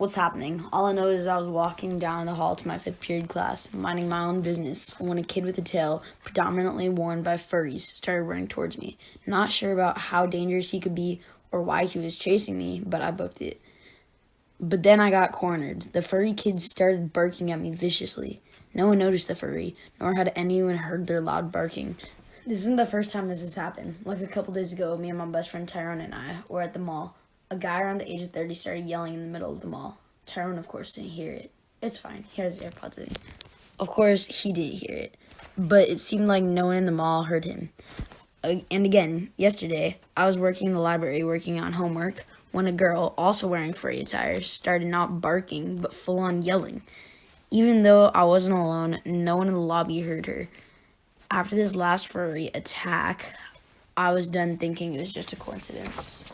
What's happening? All I know is I was walking down the hall to my 5th period class, minding my own business, when a kid with a tail, predominantly worn by furries, started running towards me. Not sure about how dangerous he could be or why he was chasing me, but I booked it. But then I got cornered. The furry kid started barking at me viciously. No one noticed the furry, nor had anyone heard their loud barking. This isn't the first time this has happened. Like a couple days ago, me and my best friend Tyrone and I were at the mall. A guy around the age of 30 started yelling in the middle of the mall. Tyrone, of course, didn't hear it. It's fine. He has AirPods in. Of course, he didn't hear it. But it seemed like no one in the mall heard him. And again, yesterday, I was working in the library working on homework when a girl, also wearing furry attire, started not barking, but full-on yelling. Even though I wasn't alone, no one in the lobby heard her. After this last furry attack, I was done thinking it was just a coincidence.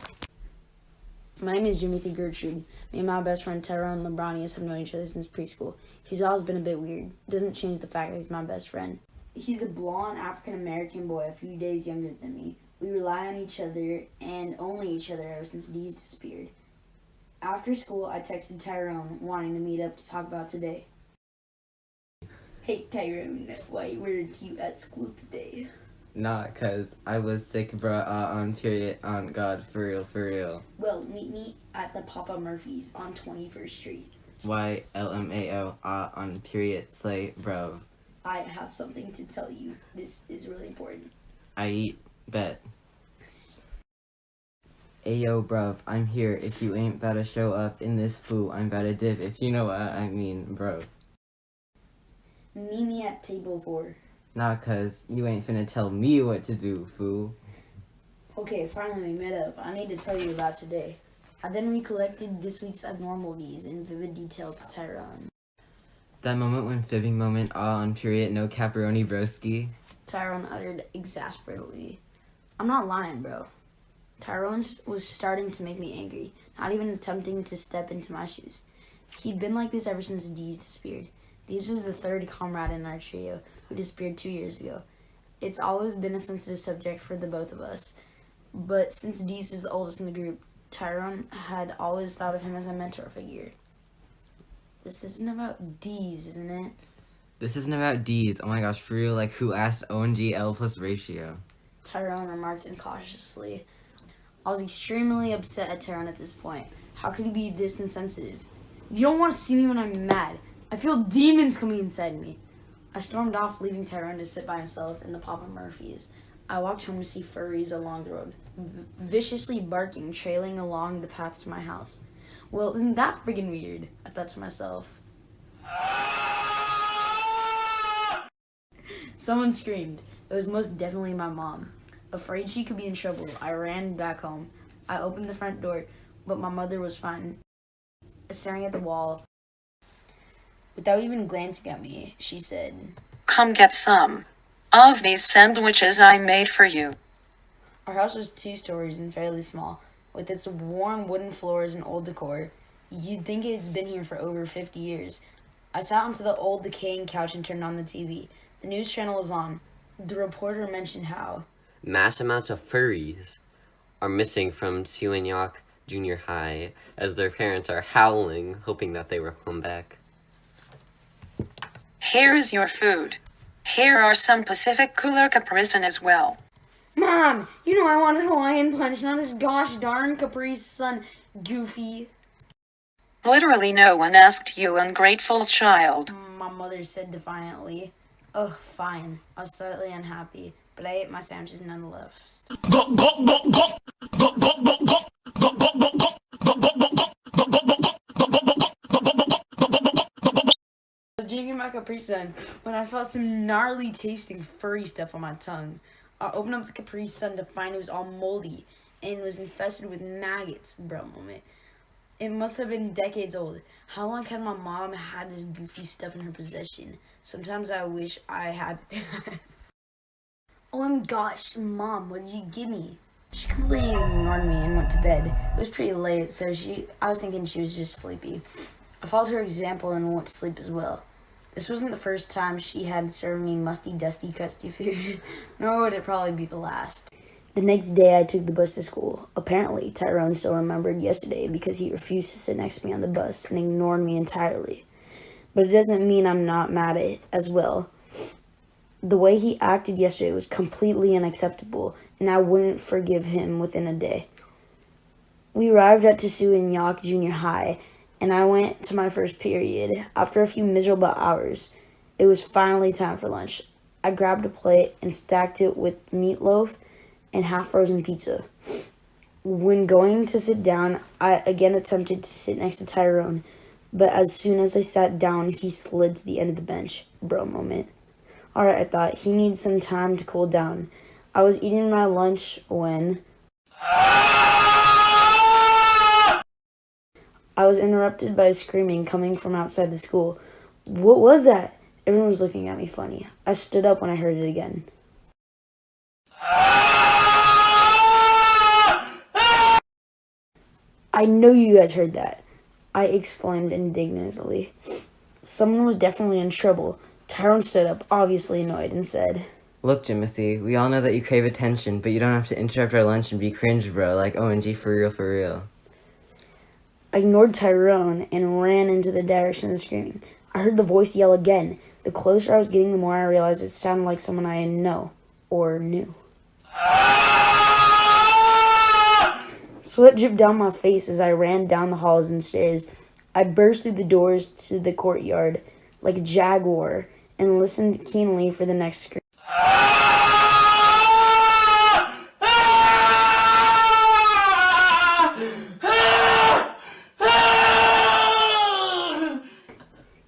My name is Jimothy Gertrude. Me and my best friend Tyrone Lebronius have known each other since preschool. He's always been a bit weird. It doesn't change the fact that he's my best friend. He's a blonde African-American boy a few days younger than me. We rely on each other and only each other ever since Deez disappeared. After school, I texted Tyrone wanting to meet up to talk about today. Hey Tyrone, why weren't you at school today? Not 'cause I was sick, bruh, on period, on God, for real. Well, meet me at the Papa Murphy's on 21st Street. YLMAO, on period, slay, bro. I have something to tell you. This is really important. I eat, bet. Ayo, bruv, I'm here. If you ain't about to show up in this fool, I'm about to dip, if you know what I mean, bro. Meet me at table 4. Nah, 'cause you ain't finna tell me what to do, fool. Okay, finally we met up. I need to tell you about today. I then recollected this week's abnormalities in vivid detail to Tyrone. That moment when fibbing moment, on period, no caparoni broski. Tyrone uttered exasperatedly. I'm not lying, bro. Tyrone was starting to make me angry, not even attempting to step into my shoes. He'd been like this ever since Deez disappeared. Deez was the 3rd comrade in our trio who disappeared 2 years ago. It's always been a sensitive subject for the both of us. But since Deez was the oldest in the group, Tyrone had always thought of him as a mentor figure. This isn't about Deez, isn't it? This isn't about D's. Oh my gosh, for real, like who asked ONGL plus ratio? Tyrone remarked incautiously. I was extremely upset at Tyrone at this point. How could he be this insensitive? You don't want to see me when I'm mad. I feel demons coming inside me. I stormed off, leaving Tyrone to sit by himself in the Papa Murphy's. I walked home to see furries along the road, viciously barking, trailing along the path to my house. Well, isn't that friggin' weird? I thought to myself. Someone screamed. It was most definitely my mom. Afraid she could be in trouble, I ran back home. I opened the front door, but my mother was fine. Staring at the wall, without even glancing at me, she said, "Come get some of these sandwiches I made for you." Our house was 2 stories and fairly small, with its worn wooden floors and old decor. You'd think it's been here for over 50 years. I sat onto the old decaying couch and turned on the TV. The news channel was on. The reporter mentioned how mass amounts of furries are missing from Sewanyak Junior High as their parents are howling, hoping that they will come back. Here is your food. Here are some Pacific Cooler Capri-Sun as well. Mom, you know I wanted Hawaiian Punch, not this gosh darn Capri Sun, goofy. Literally no one asked you, ungrateful child. My mother said defiantly. Oh, fine. I was slightly unhappy, but I ate my sandwiches nonetheless. I was drinking my Capri Sun when I felt some gnarly tasting furry stuff on my tongue. I opened up the Capri Sun to find it was all moldy and was infested with maggots. Bro, moment. It must have been decades old. How long had my mom had this goofy stuff in her possession? Sometimes I wish I had. Oh my gosh, Mom, what did you give me? She completely ignored me and went to bed. It was pretty late, so I was thinking she was just sleepy. I followed her example and went to sleep as well. This wasn't the first time she had served me musty, dusty, crusty food, nor would it probably be the last. The next day, I took the bus to school. Apparently, Tyrone still remembered yesterday because he refused to sit next to me on the bus and ignored me entirely. But it doesn't mean I'm not mad at it as well. The way he acted yesterday was completely unacceptable, and I wouldn't forgive him within a day. We arrived at Tsuinyak Junior High, and I went to my first period. After a few miserable hours, it was finally time for lunch. I grabbed a plate and stacked it with meatloaf and half-frozen pizza. When going to sit down, I again attempted to sit next to Tyrone, but as soon as I sat down, he slid to the end of the bench. Bro moment. Alright, I thought, he needs some time to cool down. I was eating my lunch when I was interrupted by screaming coming from outside the school. What was that? Everyone was looking at me funny. I stood up when I heard it again. I know you guys heard that, I exclaimed indignantly. Someone was definitely in trouble. Tyrone stood up, obviously annoyed, and said, Look, Jimothy, we all know that you crave attention, but you don't have to interrupt our lunch and be cringe, bro. Like, OMG, for real, for real. I ignored Tyrone and ran into the direction of the screaming. I heard the voice yell again. The closer I was getting, the more I realized it sounded like someone I know or knew. Sweat dripped down my face as I ran down the halls and stairs. I burst through the doors to the courtyard like a jaguar and listened keenly for the next scream.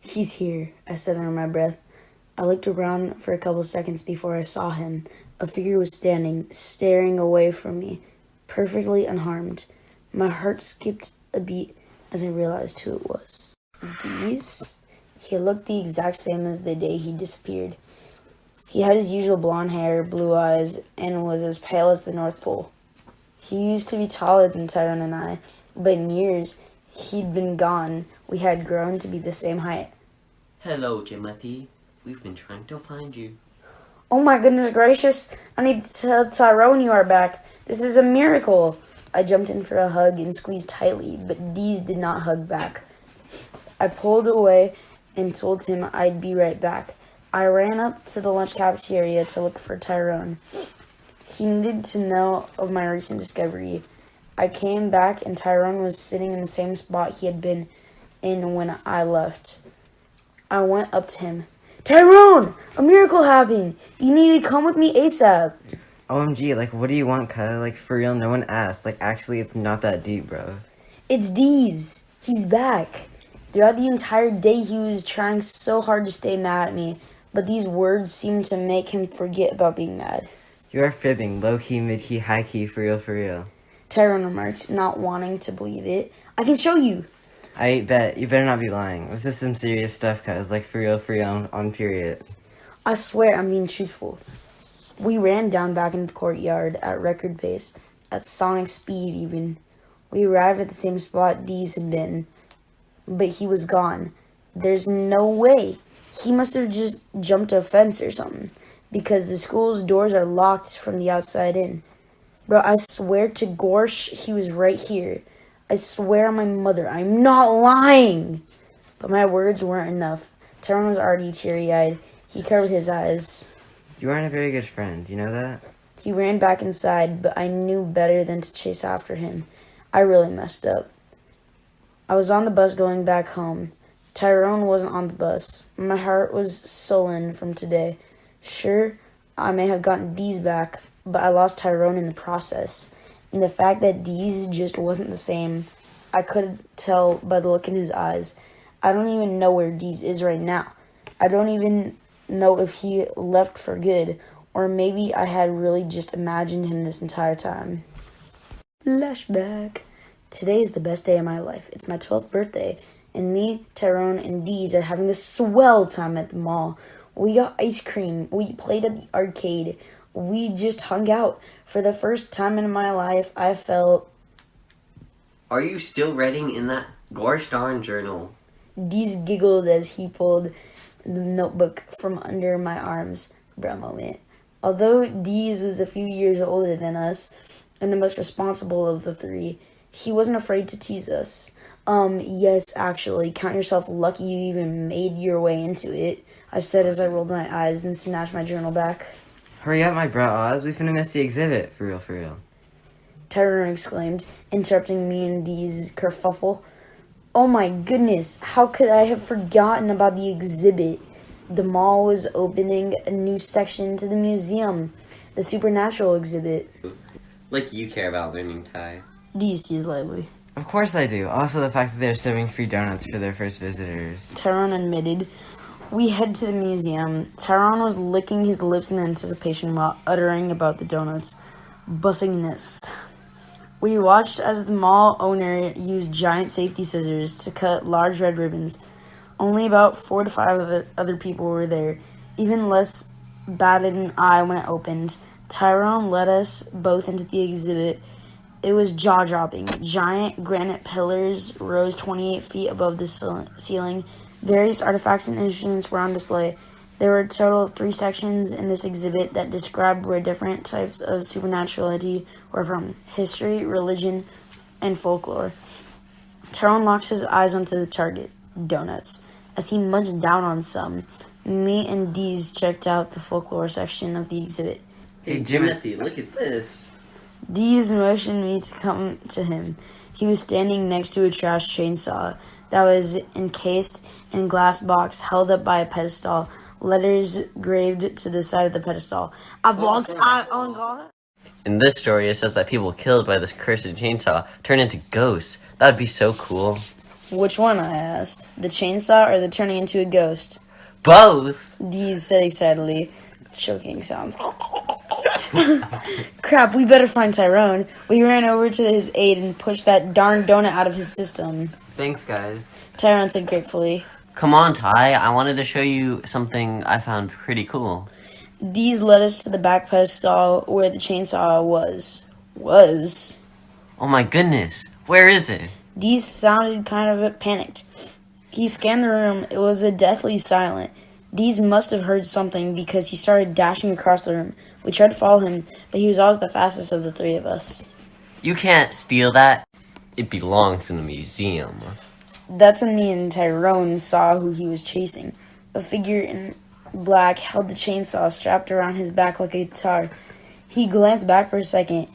He's here, I said under my breath. I looked around for a couple seconds before I saw him. A figure was standing, staring away from me, perfectly unharmed. My heart skipped a beat as I realized who it was. Deez? He looked the exact same as the day he disappeared. He had his usual blonde hair, blue eyes, and was as pale as the North Pole. He used to be taller than Tyrone and I, but in years he'd been gone, we had grown to be the same height. Hello, Jimothy. We've been trying to find you. Oh my goodness gracious, I need to tell Tyrone you are back. This is a miracle. I jumped in for a hug and squeezed tightly, but Deez did not hug back. I pulled away and told him I'd be right back. I ran up to the lunch cafeteria to look for Tyrone. He needed to know of my recent discovery. I came back and Tyrone was sitting in the same spot he had been in when I left. I went up to him. Tyrone! A miracle happened! You need to come with me ASAP. OMG, like, what do you want, cuz? Like, for real, no one asked. Like, actually, it's not that deep, bro. It's Deez. He's back. Throughout the entire day, he was trying so hard to stay mad at me, but these words seemed to make him forget about being mad. You are fibbing. Low-key, mid-key, high-key, for real, for real. Tyrone remarked, not wanting to believe it. I can show you. I bet. You better not be lying. This is some serious stuff, cuz. Like, for real, on period. I swear I'm being truthful. We ran down back into the courtyard at record pace, at sonic speed even. We arrived at the same spot Deez had been, but he was gone. There's no way. He must have just jumped a fence or something, because the school's doors are locked from the outside in. Bro, I swear to Gorsh, he was right here. I swear on my mother, I'm not lying. But my words weren't enough. Tyrone was already teary-eyed. He covered his eyes. You aren't a very good friend, you know that? He ran back inside, but I knew better than to chase after him. I really messed up. I was on the bus going back home. Tyrone wasn't on the bus. My heart was sullen from today. Sure, I may have gotten Deez back, but I lost Tyrone in the process. And the fact that Deez just wasn't the same, I could tell by the look in his eyes. I don't even know where Deez is right now. I don't even know if he left for good, or maybe I had really just imagined him this entire time. Flashback. Today is the best day of my life. It's my 12th birthday, and me, Tyrone, and Deez are having a swell time at the mall. We got ice cream. We played at the arcade. We just hung out. For the first time in my life, I felt... Are you still writing in that gosh darn journal? Deez giggled as he pulled the notebook from under my arms. Bro moment. Although Deez was a few years older than us and the most responsible of the three, he wasn't afraid to tease us. Yes, actually, count yourself lucky you even made your way into it, I said as I rolled my eyes and snatched my journal back. Hurry up, my bro Oz. We finna miss the exhibit. For real, for real. Tyrone exclaimed, interrupting me and Deez's kerfuffle. Oh my goodness, how could I have forgotten about the exhibit? The mall was opening a new section to the museum, the supernatural exhibit. Like you care about learning Thai. Deez teased lightly. Of course I do. Also the fact that they're serving free donuts for their first visitors. Tyrone admitted. We head to the museum. Tyrone was licking his lips in anticipation while uttering about the donuts. Bussingness. We watched as the mall owner used giant safety scissors to cut large red ribbons. Only about 4 to 5 other people were there, even less batted an eye when it opened. Tyrone led us both into the exhibit. It was jaw-dropping. Giant granite pillars rose 28 feet above the ceiling. Various artifacts and instruments were on display. There were a total of 3 sections in this exhibit that described where different types of supernaturality were from: history, religion, and folklore. Tyrone locked his eyes onto the target, donuts. As he munched down on some, me and Deez checked out the folklore section of the exhibit. Hey, Jimothy, look at this. Deez motioned me to come to him. He was standing next to a trash chainsaw that was encased in a glass box held up by a pedestal, letters graved to the side of the pedestal. In this story, it says that people killed by this cursed chainsaw turn into ghosts. That would be so cool. Which one, I asked. The chainsaw or the turning into a ghost? Both! Deez said excitedly. Choking sounds. Crap, we better find Tyrone. We ran over to his aid and pushed that darn donut out of his system. Thanks, guys. Tyrone said gratefully. Come on, Ty. I wanted to show you something I found pretty cool. Deez led us to the back pedestal where the chainsaw was. Oh my goodness. Where is it? Deez sounded kind of panicked. He scanned the room. It was deathly silent. Deez must have heard something because he started dashing across the room. We tried to follow him, but he was always the fastest of the 3 of us. You can't steal that. It belongs in a museum. That's when me and Tyrone saw who he was chasing. A figure in black held the chainsaw strapped around his back like a guitar. He glanced back for a second,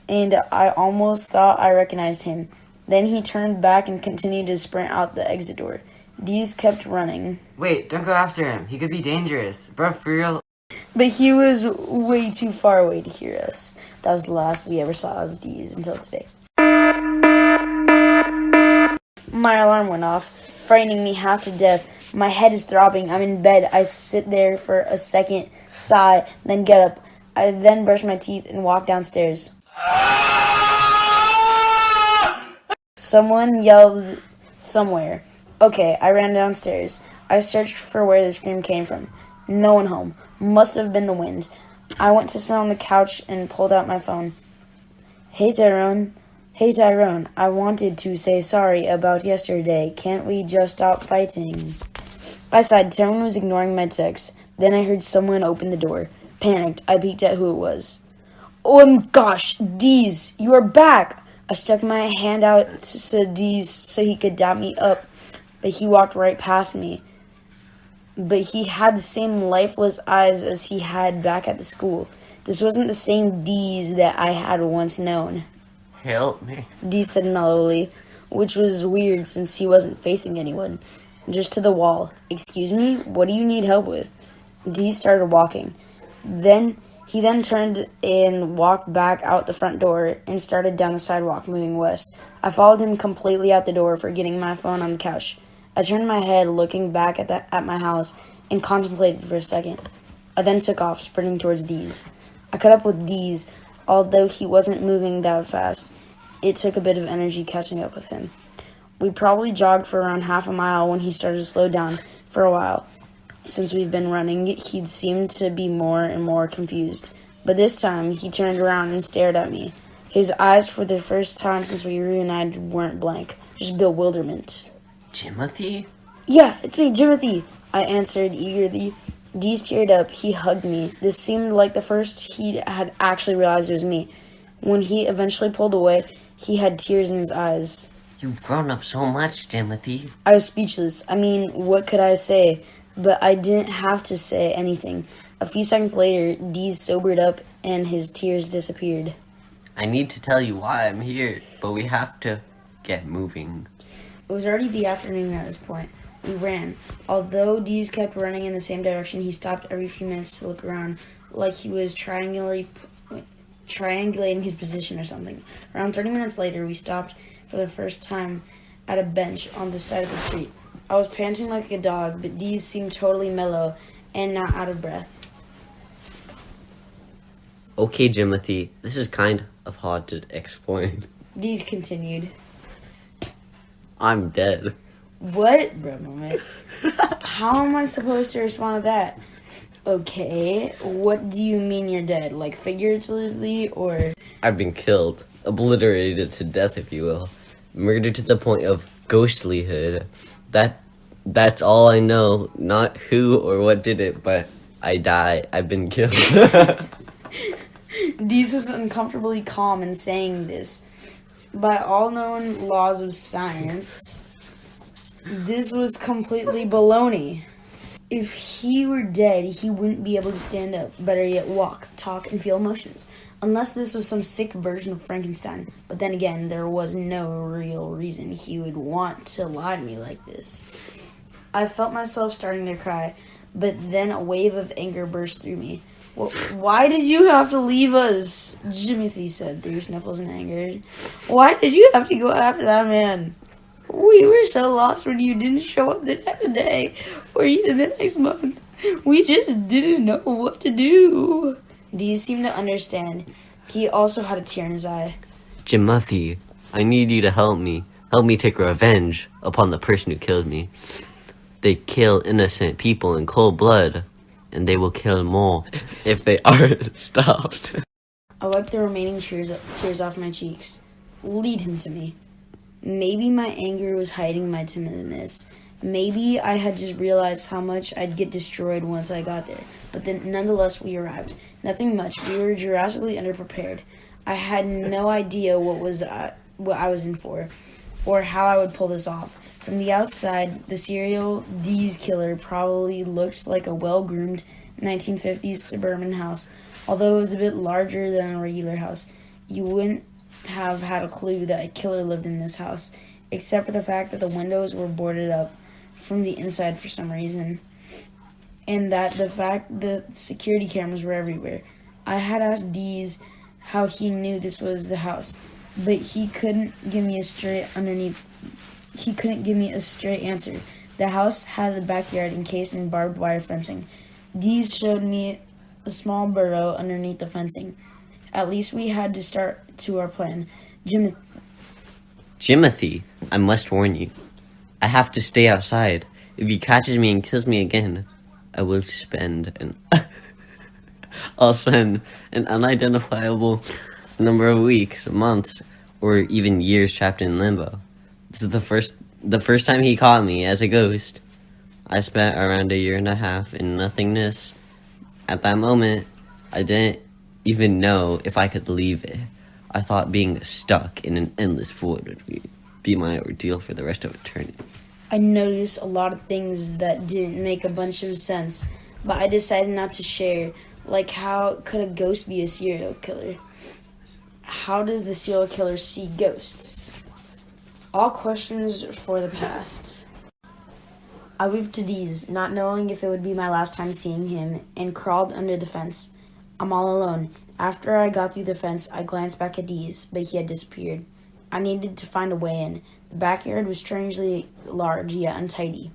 and I almost thought I recognized him. Then he turned back and continued to sprint out the exit door. Deez kept running. Wait, don't go after him. He could be dangerous. Bro, for real. But he was way too far away to hear us. That was the last we ever saw of Deez until today. My alarm went off, frightening me half to death. My head is throbbing. I'm in bed. I sit there for a second, sigh, then get up. I then brush my teeth and walk downstairs. Someone yelled somewhere. Okay, I ran downstairs. I searched for where the scream came from. No one home. Must have been the wind. I went to sit on the couch and pulled out my phone. Hey, Tyrone. I wanted to say sorry about yesterday. Can't we just stop fighting? I sighed. Tyrone was ignoring my text. Then I heard someone open the door. Panicked, I peeked at who it was. Oh, gosh, Deez, you are back! I stuck my hand out to Deez so he could dap me up, but he walked right past me. But he had the same lifeless eyes as he had back at the school. This wasn't the same Deez that I had once known. Help me. Deez said mellowly, which was weird since he wasn't facing anyone. Just to the wall. Excuse me? What do you need help with? Deez started walking. He then turned and walked back out the front door and started down the sidewalk, moving west. I followed him completely out the door, forgetting my phone on the couch. I turned my head, looking back at my house, and contemplated for a second. I then took off, sprinting towards Deez. I caught up with Deez, although he wasn't moving that fast. It took a bit of energy catching up with him. We probably jogged for around half a mile when he started to slow down. For a while, since we've been running, he'd seemed to be more and more confused. But this time, he turned around and stared at me. His eyes, for the first time since we reunited, weren't blank, just bewilderment. Jimothy? Yeah, it's me, Jimothy, I answered eagerly. Deez teared up. He hugged me. This seemed like the first he had actually realized it was me. When he eventually pulled away, he had tears in his eyes. You've grown up so much, Jimothy. I was speechless. I mean, what could I say? But I didn't have to say anything. A few seconds later, Deez sobered up and his tears disappeared. I need to tell you why I'm here, but we have to get moving. It was already the afternoon at this point. We ran. Although Deez kept running in the same direction, he stopped every few minutes to look around, like he was triangulating his position or something. Around 30 minutes later, we stopped for the first time at a bench on the side of the street. I was panting like a dog, but Deez seemed totally mellow and not out of breath. Okay, Jimothy, this is kind of hard to explain. Deez continued. I'm dead. What? Bro, moment. How am I supposed to respond to that? Okay, what do you mean you're dead? Like figuratively or? I've been killed. Obliterated to death, if you will. Murdered to the point of ghostlyhood. That's all I know. Not who or what did it, but I die. I've been killed. Deez was uncomfortably calm in saying this. By all known laws of science, this was completely baloney. If he were dead, he wouldn't be able to stand up, better yet walk, talk, and feel emotions. Unless this was some sick version of Frankenstein. But then again, there was no real reason he would want to lie to me like this. I felt myself starting to cry, but then a wave of anger burst through me. Well, why did you have to leave us? Jimothy said through sniffles and anger. Why did you have to go after that man? We were so lost when you didn't show up the next day or even the next month. We just didn't know what to do. Deez seemed to understand. He also had a tear in his eye. Jimothy, I need you to help me. Help me take revenge upon the person who killed me. They kill innocent people in cold blood, and they will kill more if they aren't stopped. I wiped the remaining tears off my cheeks. Lead him to me. Maybe my anger was hiding my timidness. Maybe I had just realized how much I'd get destroyed once I got there. But then, nonetheless, we arrived. Nothing much. We were Jurassically underprepared. I had no idea what I was in for, or how I would pull this off. From the outside, the serial Deez killer probably looked like a well-groomed 1950s suburban house. Although it was a bit larger than a regular house, you wouldn't have had a clue that a killer lived in this house, except for the fact that the windows were boarded up from the inside for some reason, and that the fact that security cameras were everywhere. I had asked Deez how he knew this was the house, but he couldn't give me a straight answer. The house had the backyard encased in barbed wire fencing. Deez showed me a small burrow underneath the fencing. At least we had to start to our plan. Jimothy, I must warn you. I have to stay outside. If he catches me and kills me again, I'll spend an unidentifiable number of weeks, months, or even years trapped in limbo. This is the first time he caught me as a ghost. I spent around 1.5 years in nothingness. At that moment, I didn't even know if I could leave it. I thought being stuck in an endless void would be my ordeal for the rest of eternity. I noticed a lot of things that didn't make a bunch of sense, but I decided not to share. Like, how could a ghost be a serial killer? How does the serial killer see ghosts? All questions for the past. I waved to Deez, not knowing if it would be my last time seeing him, and crawled under the fence. I'm all alone. After I got through the fence, I glanced back at Deez, but he had disappeared. I needed to find a way in. The backyard was strangely large, yet untidy.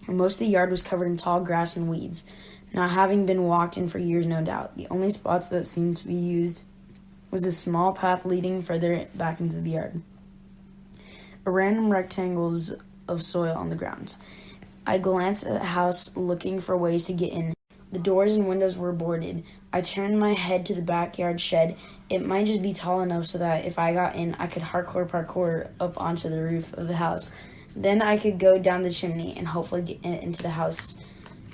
Most of the yard was covered in tall grass and weeds, not having been walked in for years, no doubt. The only spots that seemed to be used was a small path leading further back into the yard. Random rectangles of soil on the ground. I glanced at the house, looking for ways to get in. The doors and windows were boarded. I turned my head to the backyard shed. It might just be tall enough so that if I got in, I could hardcore parkour up onto the roof of the house. Then I could go down the chimney and hopefully get into the house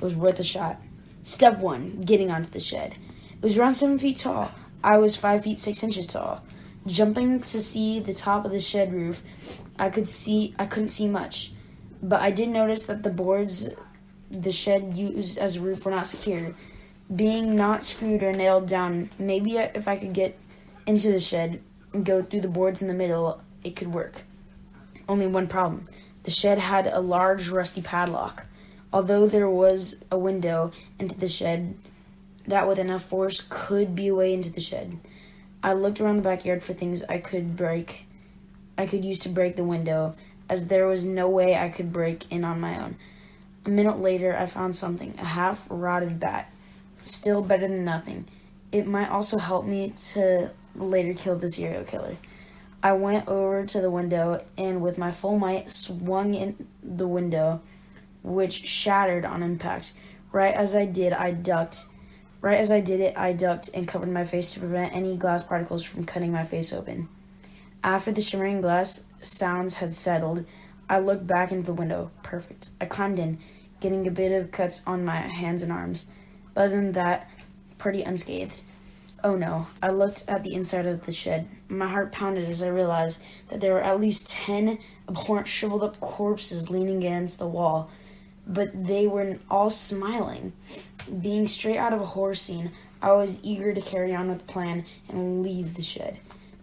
It was worth a shot. Step 1, getting onto the shed. It was around 7 feet tall. I was 5 feet 6 inches tall. Jumping to see the top of the shed roof, I couldn't see much, but I did notice that the boards the shed used as a roof were not secure, being not screwed or nailed down. Maybe if I could get into the shed and go through the boards in the middle, it could work. Only one problem. The shed had a large rusty padlock. Although there was a window into the shed that with enough force could be a way into the shed. I looked around the backyard for things I could use to break the window, as there was no way I could break in on my own. A minute later, I found something, a half-rotted bat. Still better than nothing. It might also help me to later kill the serial killer. I went over to the window and with my full might swung in the window, which shattered on impact. Right as I did it, I ducked and covered my face to prevent any glass particles from cutting my face open. After the shimmering glass sounds had settled, I looked back into the window. Perfect. I climbed in, getting a bit of cuts on my hands and arms. But other than that, pretty unscathed. Oh no, I looked at the inside of the shed. My heart pounded as I realized that there were at least 10 abhorrent, shriveled up corpses leaning against the wall. But they were all smiling. Being straight out of a horror scene, I was eager to carry on with the plan and leave the shed.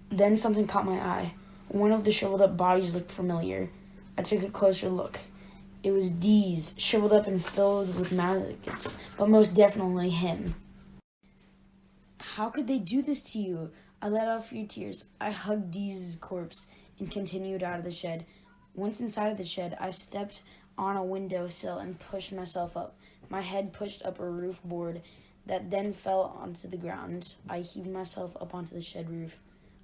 Then something caught my eye. One of the shriveled up bodies looked familiar. I took a closer look. It was Deez, shriveled up and filled with maggots, but most definitely him. How could they do this to you? I let out a few tears. I hugged Deez's corpse and continued out of the shed. Once inside of the shed, I stepped on a windowsill and pushed myself up. My head pushed up a roof board that then fell onto the ground. I heaved myself up onto the shed roof.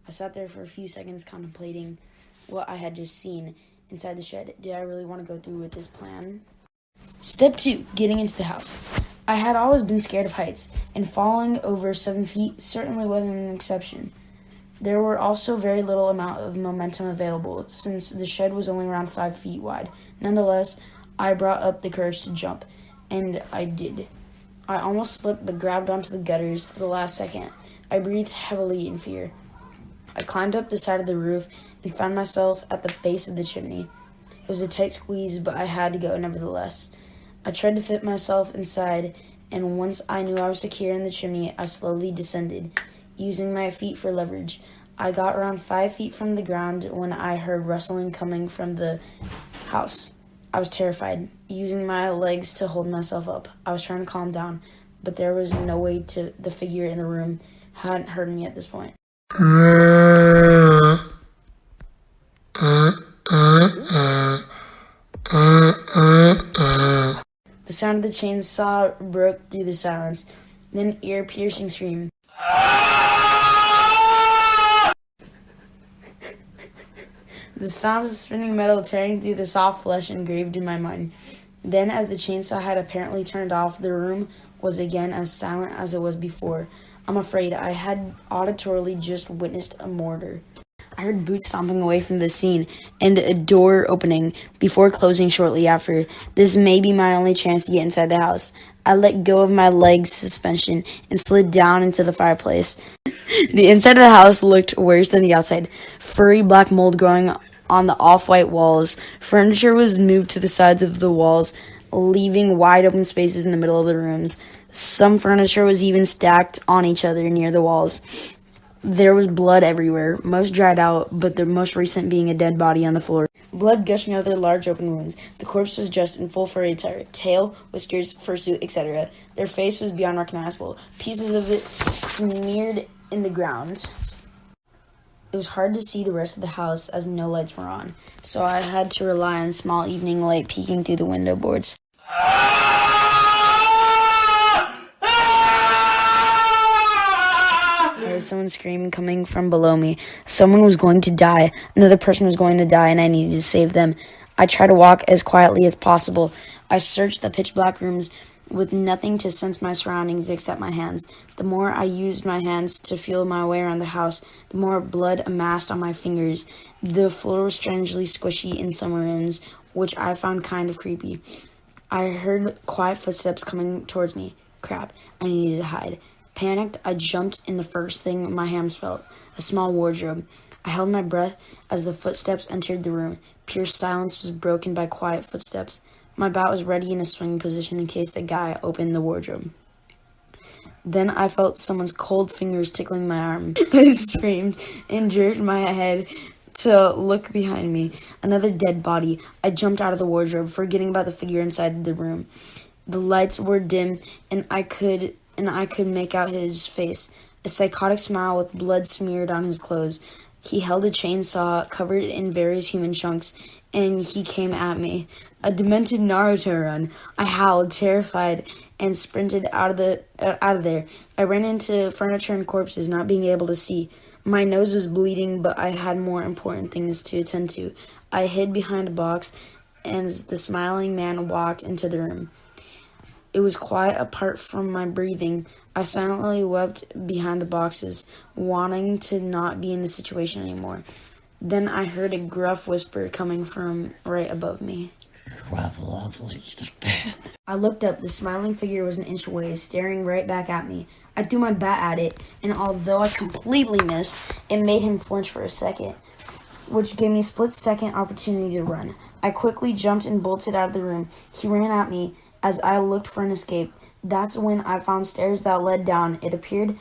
I sat there for a few seconds contemplating what I had just seen inside the shed. Did I really want to go through with this plan? Step 2, getting into the house. I had always been scared of heights, and falling over 7 feet certainly wasn't an exception. There were also very little amount of momentum available, since the shed was only around 5 feet wide. Nonetheless, I brought up the courage to jump, and I did. I almost slipped but grabbed onto the gutters at the last second. I breathed heavily in fear. I climbed up the side of the roof and found myself at the base of the chimney. It was a tight squeeze, but I had to go nevertheless. I tried to fit myself inside, and once I knew I was secure in the chimney, I slowly descended, using my feet for leverage. I got around 5 feet from the ground when I heard rustling coming from the house. I was terrified, using my legs to hold myself up. I was trying to calm down, but there was no way to. The figure in the room hadn't heard me at this point. The sound of the chainsaw broke through the silence. Then an ear-piercing scream. The sounds of spinning metal tearing through the soft flesh engraved in my mind. Then, as the chainsaw had apparently turned off, the room was again as silent as it was before. I'm afraid I had auditorily just witnessed a murder. I heard boots stomping away from the scene and a door opening before closing shortly after. This may be my only chance to get inside the house. I let go of my leg suspension and slid down into the fireplace. The inside of the house looked worse than the outside. Furry black mold growing on the off-white walls. Furniture was moved to the sides of the walls, leaving wide open spaces in the middle of the rooms. Some furniture was even stacked on each other near the walls. There was blood everywhere, most dried out, but the most recent being a dead body on the floor. Blood gushing out of the large open wounds. The corpse was dressed in full furry attire, tail, whiskers, fursuit, etc. Their face was beyond recognizable, pieces of it smeared in the ground. It was hard to see the rest of the house as no lights were on, so I had to rely on the small evening light peeking through the window boards. Someone screaming coming from below me. Someone was going to die. Another person was going to die, and I needed to save them. I tried to walk as quietly as possible. I searched the pitch black rooms with nothing to sense my surroundings except my hands. The more I used my hands to feel my way around the house, the more blood amassed on my fingers. The floor was strangely squishy in some rooms, which I found kind of creepy. I heard quiet footsteps coming towards me. Crap, I needed to hide. Panicked, I jumped in the first thing my hands felt, a small wardrobe. I held my breath as the footsteps entered the room. Pure silence was broken by quiet footsteps. My bat was ready in a swinging position in case the guy opened the wardrobe. Then I felt someone's cold fingers tickling my arm. I screamed and jerked my head to look behind me. Another dead body. I jumped out of the wardrobe, forgetting about the figure inside the room. The lights were dim, and I could make out his face, a psychotic smile with blood smeared on his clothes. He held a chainsaw covered in various human chunks, and he came at me. A demented Narrator run. I howled, terrified, and sprinted out of there. I ran into furniture and corpses, not being able to see. My nose was bleeding, but I had more important things to attend to. I hid behind a box, and the smiling man walked into the room. It was quiet apart from my breathing. I silently wept behind the boxes, wanting to not be in the situation anymore. Then I heard a gruff whisper coming from right above me. I looked up. The smiling figure was an inch away, staring right back at me. I threw my bat at it, and although I completely missed, it made him flinch for a second, which gave me a split-second opportunity to run. I quickly jumped and bolted out of the room. He ran at me as I looked for an escape. That's when I found stairs that led down. It appeared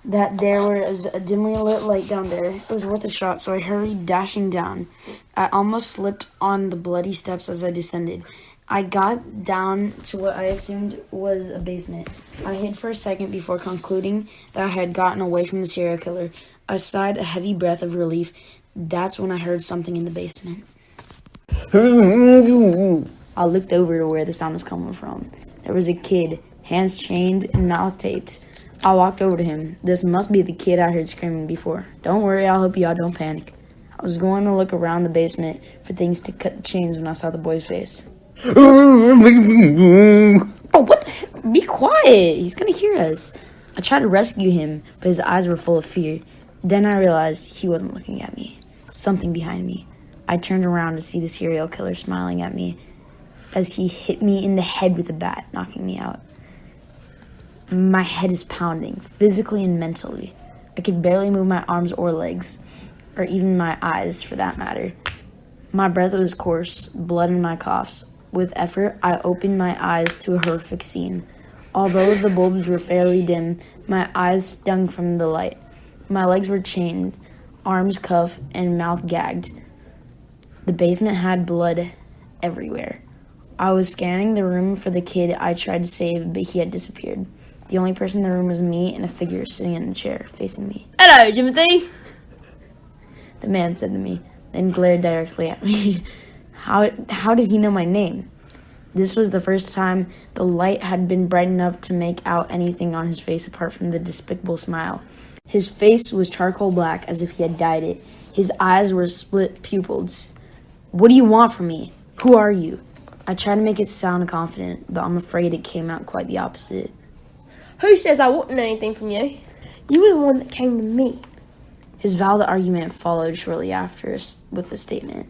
that there was a dimly lit light down there. It was worth a shot, so I hurried dashing down. I almost slipped on the bloody steps as I descended. I got down to what I assumed was a basement. I hid for a second before concluding that I had gotten away from the serial killer. I sighed a heavy breath of relief. That's when I heard something in the basement. I looked over to where the sound was coming from. There was a kid, hands chained and mouth taped. I walked over to him. This must be the kid I heard screaming before. Don't worry, I'll help you out, don't panic. I was going to look around the basement for things to cut the chains when I saw the boy's face. Oh, what the heck? Be quiet. He's going to hear us. I tried to rescue him, but his eyes were full of fear. Then I realized he wasn't looking at me. Something behind me. I turned around to see the serial killer smiling at me as he hit me in the head with a bat, knocking me out. My head is pounding, physically and mentally. I could barely move my arms or legs, or even my eyes for that matter. My breath was coarse, blood in my coughs. With effort, I opened my eyes to a horrific scene. Although the bulbs were fairly dim, my eyes stung from the light. My legs were chained, arms cuffed, and mouth gagged. The basement had blood everywhere. I was scanning the room for the kid I tried to save, but he had disappeared. The only person in the room was me and a figure sitting in a chair, facing me. Hello, Jimothy. The man said to me, then glared directly at me. How did he know my name? This was the first time the light had been bright enough to make out anything on his face apart from the despicable smile. His face was charcoal black, as if he had dyed it. His eyes were split pupils. What do you want from me? Who are you? I tried to make it sound confident, but I'm afraid it came out quite the opposite. Who says I wanted anything from you? You were the one that came to me. His valid argument followed shortly after with a statement.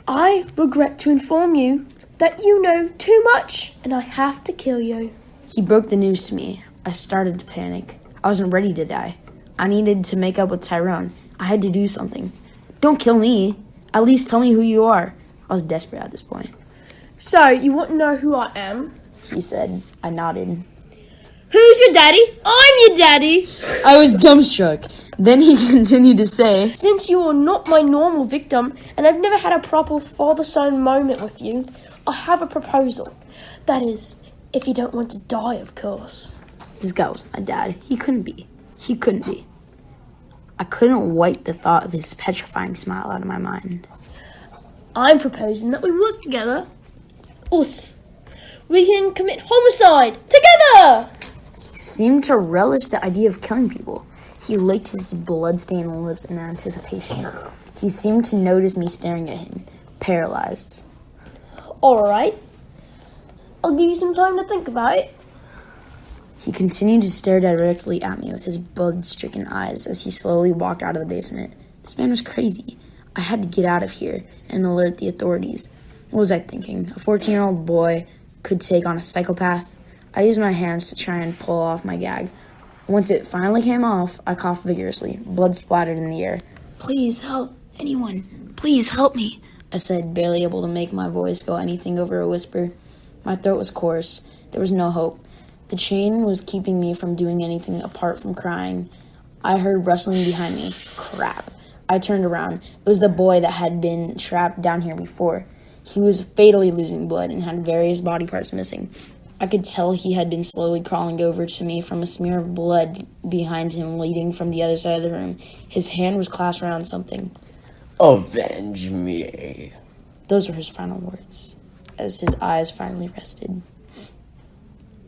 I regret to inform you that you know too much, and I have to kill you. He broke the news to me. I started to panic. I wasn't ready to die. I needed to make up with Tyrone. I had to do something. Don't kill me. At least tell me who you are. I was desperate at this point. So, you want to know who I am? He said. I nodded. Who's your daddy? I'm your daddy. I was dumbstruck. Then he continued to say, Since you are not my normal victim, and I've never had a proper father-son moment with you, I have a proposal. That is, if you don't want to die, of course. This guy was my dad. He couldn't be. I couldn't wipe the thought of his petrifying smile out of my mind. I'm proposing that we work together. Us. We can commit homicide together. He seemed to relish the idea of killing people. He licked his blood-stained lips in anticipation. He seemed to notice me staring at him, paralyzed. All right. I'll give you some time to think about it. He continued to stare directly at me with his blood-stricken eyes as he slowly walked out of the basement. This man was crazy. I had to get out of here and alert the authorities. What was I thinking? A 14-year-old boy could take on a psychopath? I used my hands to try and pull off my gag. Once it finally came off, I coughed vigorously. Blood splattered in the air. "Please help, anyone. Please help me," I said, barely able to make my voice go anything over a whisper. My throat was coarse. There was no hope. The chain was keeping me from doing anything apart from crying. I heard rustling behind me. Crap. I turned around. It was the boy that had been trapped down here before. He was fatally losing blood and had various body parts missing. I could tell he had been slowly crawling over to me from a smear of blood behind him leading from the other side of the room. His hand was clasped around something. "Avenge me." Those were his final words, as his eyes finally rested.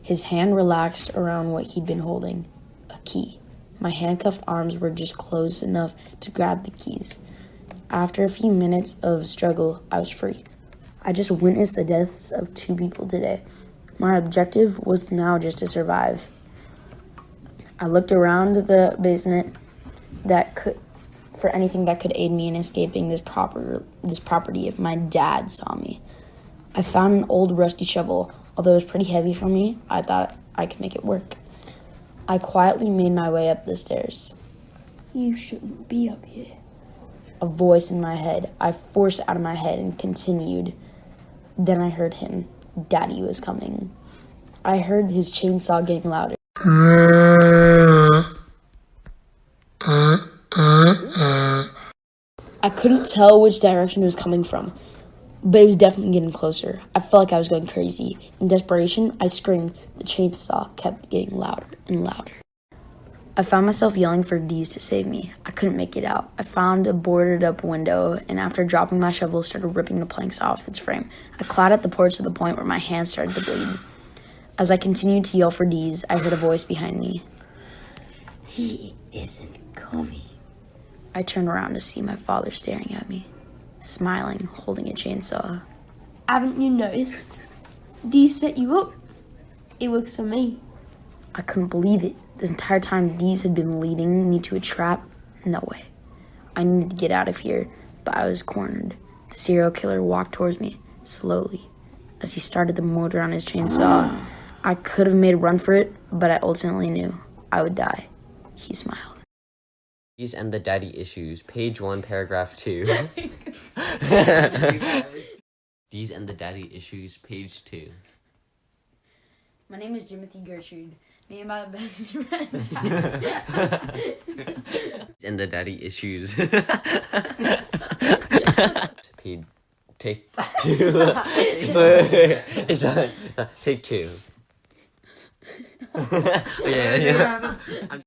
His hand relaxed around what he'd been holding, a key. My handcuffed arms were just close enough to grab the keys. After a few minutes of struggle, I was free. I just witnessed the deaths of 2 people today. My objective was now just to survive. I looked around the basement for anything that could aid me in escaping this property if my dad saw me. I found an old rusty shovel. Although it was pretty heavy for me, I thought I could make it work. I quietly made my way up the stairs. You shouldn't be up here. A voice in my head. I forced it out of my head and continued. Then I heard him. Daddy was coming. I heard his chainsaw getting louder. I couldn't tell which direction it was coming from, but it was definitely getting closer. I felt like I was going crazy. In desperation, I screamed. The chainsaw kept getting louder and louder. I found myself yelling for Deez to save me. I couldn't make it out. I found a boarded up window, and after dropping my shovel, started ripping the planks off its frame. I clawed at the porch to the point where my hands started to bleed. As I continued to yell for Deez, I heard a voice behind me. "He isn't coming." I turned around to see my father staring at me, smiling, holding a chainsaw. Haven't you noticed? Deez set you up. It works for me. I couldn't believe it. This entire time, Deez had been leading me to a trap. No way. I needed to get out of here, but I was cornered. The serial killer walked towards me, slowly. As he started the motor on his chainsaw, I could have made a run for it, but I ultimately knew I would die. He smiled. Deez and the Daddy Issues, page 1, paragraph 2. Deez and the Daddy Issues, page 2. My name is Jimothy Gertrude. Me and my best friend. And the Daddy Issues. Take 2. It's on. Take 2. Yeah.